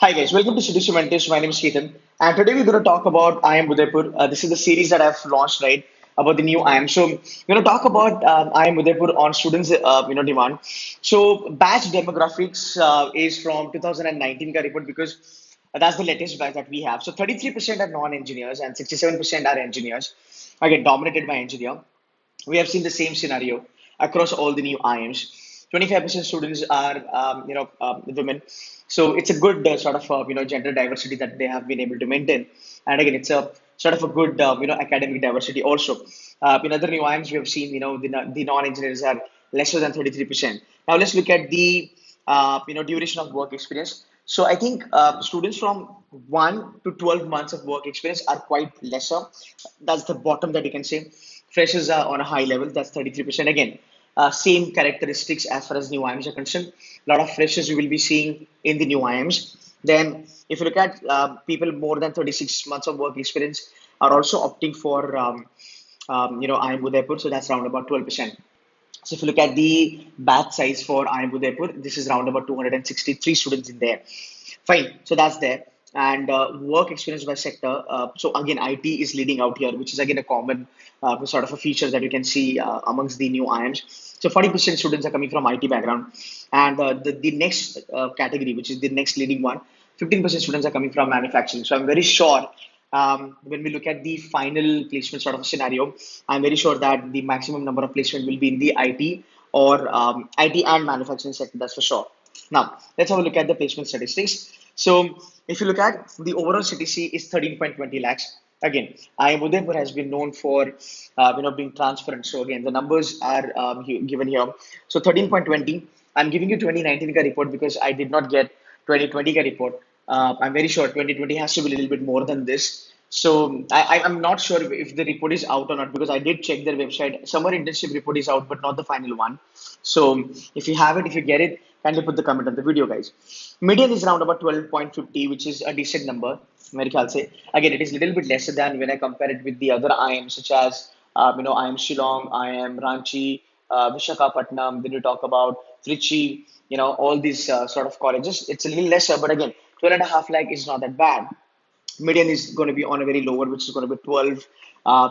Hi guys, welcome to City Cementers. My name is Ketan, and today we're going to talk about IIM Udaipur. This is the series that I've launched, right, about the new IIM. So we're going to talk about IIM Udaipur on students, demand. So batch demographics is from 2019 ka report because that's the latest batch that we have. So 33% are non-engineers and 67% are engineers. Again, dominated by engineer. We have seen the same scenario across all the new IIMs. 25% students are, women. So it's a good sort of, gender diversity that they have been able to maintain. And again, it's a sort of a good, academic diversity also. In other new IIMs, we have seen, the non-engineers are lesser than 33%. Now let's look at the, duration of work experience. So I think students from 1 to 12 months of work experience are quite lesser. That's the bottom that you can say. Freshers are on a high level, that's 33%. Again, same characteristics as far as new IIMs are concerned. A lot of freshers you will be seeing in the new IIMs. Then, if you look at people more than 36 months of work experience are also opting for, IIM Udaipur, so that's around about 12%. So if you look at the batch size for IIM Udaipur, this is around about 263 students in there. Fine, so that's there. And work experience by sector. So again, IT is leading out here, which is again a common sort of a feature that you can see amongst the new IIMs. So 40% students are coming from IT background, and the next category, which is the next leading one, 15% students are coming from manufacturing. So I'm very sure when we look at the final placement sort of scenario, I'm very sure that the maximum number of placement will be in the IT or IT and manufacturing sector. That's for sure. Now let's have a look at the placement statistics. So if you look at the overall CTC is 13.20 lakhs. Again, IIM Udaipur has been known for being transparent. So again, the numbers are given here. So 13.20. I'm giving you 2019 ka report because I did not get 2020 ka report. I'm very sure 2020 has to be a little bit more than this. So I'm not sure if the report is out or not because I did check their website. Summer internship report is out, but not the final one. So if you have it, if you get it, kindly put the comment on the video, guys. Median is around about 12.50, which is a decent number. Very I'll say. Again, it is a little bit lesser than when I compare it with the other IIMs, such as IIM Shillong, IIM Ranchi, Visakhapatnam. Then you talk about Trichy, all these sort of colleges. It's a little lesser, but again, 12 and a half lakh is not that bad. Median is going to be on a very lower, which is going to be 12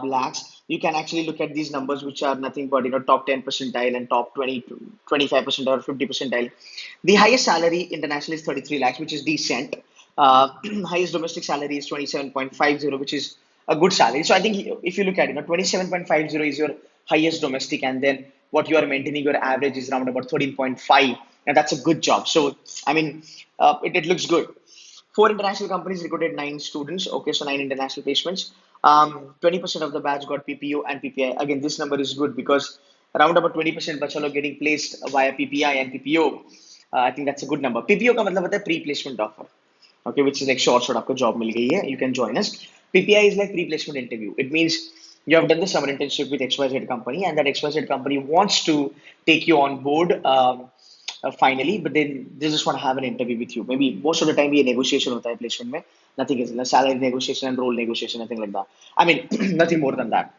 lakhs. You can actually look at these numbers, which are nothing but top 10 percentile and top 20 to 25 percentile or 50 percentile. The highest salary internationally is 33 lakhs, which is decent. Highest domestic salary is 27.50, which is a good salary. So I think if you look at 27.50 is your highest domestic, and then what you are maintaining your average is around about 13.5, and that's a good job. So I mean, it looks good. Four international companies recruited nine students. Okay, so nine international placements. 20% of the batch got PPO and PPI. Again, this number is good because around about 20% bachalo getting placed via PPI and PPO. I think that's a good number. PPO का मतलब होता है pre-placement offer. Okay, which is like short आपको job मिल गई है. You can join us. PPI is like pre-placement interview. It means you have done the summer internship with XYZ company, and that XYZ company wants to take you on board. Finally, but then they just want to have an interview with you. Maybe most of the time, ये negotiation होता है placement में. Nothing is salary negotiation and role negotiation, nothing like that. I mean, nothing more than that.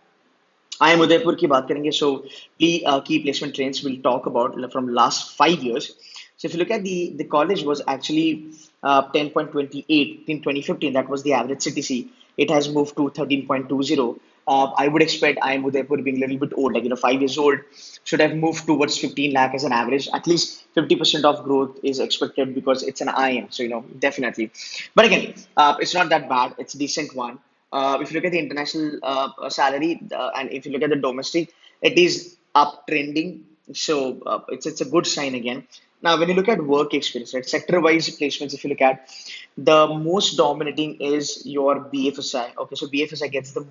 IIM Udaipur की बात करेंगे. So key placement trends we'll talk about from last 5 years. So if you look at the college was actually 10.28 in 2015. That was the average CTC. It has moved to 13.20. I would expect IIM Udaipur being a little bit old, like 5 years old, should have moved towards 15 lakh as an average. At least 50% of growth is expected because it's an IIM. So definitely. But again, it's not that bad. It's a decent one. If you look at the international salary and if you look at the domestic, it is uptrending. So it's a good sign again. Now, when you look at work experience, right, sector-wise placements, if you look at the most dominating is your BFSI. Okay, so BFSI gets the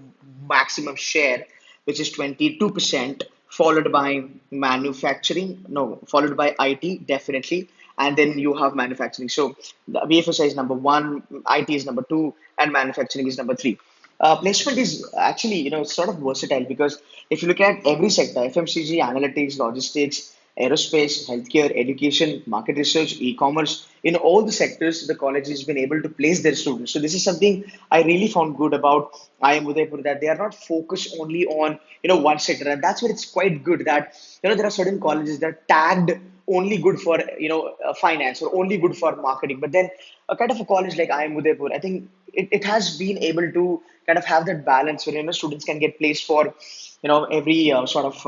maximum share, which is 22%, followed by manufacturing, no, followed by IT, definitely, and then you have manufacturing. So the BFSI is number one, IT is number two, and manufacturing is number three. Placement is actually, sort of versatile because if you look at every sector, FMCG, analytics, logistics, aerospace, healthcare, education, market research, e-commerce, in all the sectors, the college has been able to place their students. So this is something I really found good about IIM Udaipur, that they are not focused only on, one sector. And that's where it's quite good that, there are certain colleges that are tagged only good for finance or only good for marketing. But then a kind of a college like IIM Udaipur, I think it has been able to kind of have that balance where students can get placed for every sort of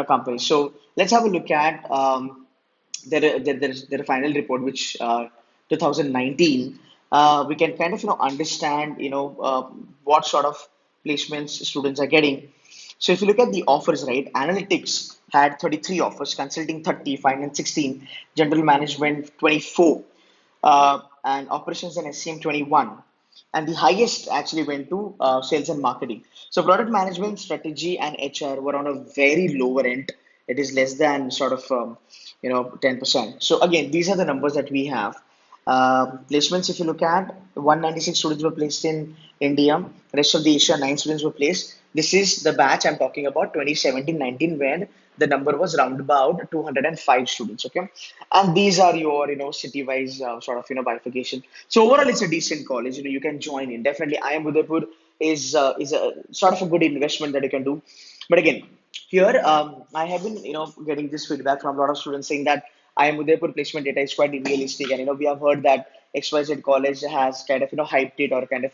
company. So let's have a look at their final report, which 2019. We can kind of understand what sort of placements students are getting. So if you look at the offers, right, analytics had 33 offers, consulting 30, finance 16, general management 24, and operations and SCM 21. And the highest actually went to sales and marketing. So product management, strategy, and HR were on a very lower end. It is less than sort of 10%. So again, these are the numbers that we have. Placements, if you look at 196 students were placed in India, rest of the Asia, 9 students were placed. This is the batch I'm talking about, 2017-19, when the number was round about 205 students. Okay, and these are your city-wise sort of bifurcation. So overall, it's a decent college. You can join in. Definitely, IIM Udaipur is a sort of a good investment that you can do. But again, here, I have been, getting this feedback from a lot of students saying that IIM Udaipur placement data is quite unrealistic, and we have heard that XYZ college has kind of hyped it or kind of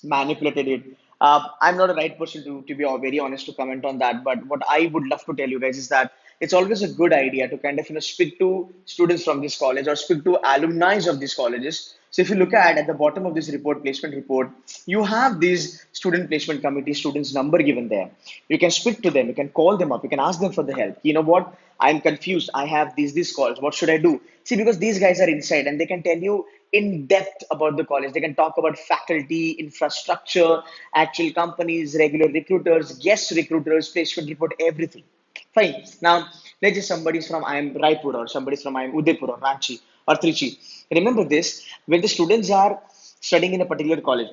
manipulated it. I'm not the right person to be very honest to comment on that, but what I would love to tell you guys is that it's always a good idea to kind of speak to students from this college or speak to alumni of these colleges. So if you look at the bottom of this report, placement report, you have these student placement committee students number given there. You can speak to them, you can call them up, you can ask them for the help. You know what? I'm confused. I have these calls. What should I do? See, because these guys are inside and they can tell you in depth about the college. They can talk about faculty, infrastructure, actual companies, regular recruiters, guest recruiters, placement report, everything. Fine. Now, let's say somebody's from IIM Raipur or somebody's from IIM Udaipur or Ranchi or Trichy. Remember this, when the students are studying in a particular college,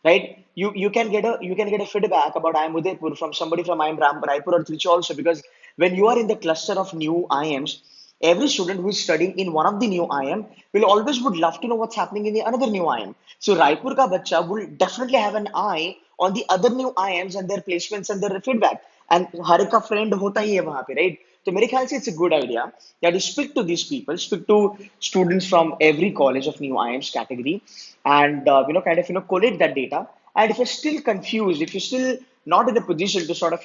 right? You can get a feedback about IIM Udaipur from somebody from IIM Raipur or Trichy also, because when you are in the cluster of new IIMs, every student who is studying in one of the new IIM will always would love to know what's happening in the another new IIM. So Raipur ka bacha will definitely have an eye on the other new IIMs and their placements and their feedback. And हर एक का friend होता ही है वहाँ पे, right? तो मेरे ख्याल से it's a good idea that you speak to these people, speak to students from every college of new IIMs category, and kind of collate that data. And if you're still confused, if you're still not in a position to sort of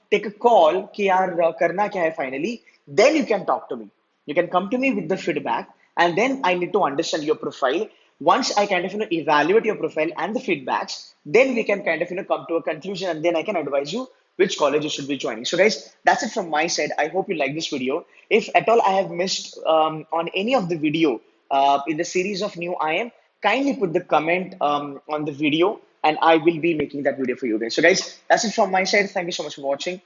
take a call कि यार करना क्या है finally, then you can talk to me. You can come to me with the feedback, and then I need to understand your profile. Once I kind of evaluate your profile and the feedbacks, then we can kind of come to a conclusion, and then I can advise you which college you should be joining. So guys, that's it from my side. I hope you like this video. If at all I have missed on any of the video in the series of new IM, kindly put the comment on the video, and I will be making that video for you guys. So guys, that's it from my side. Thank you so much for watching.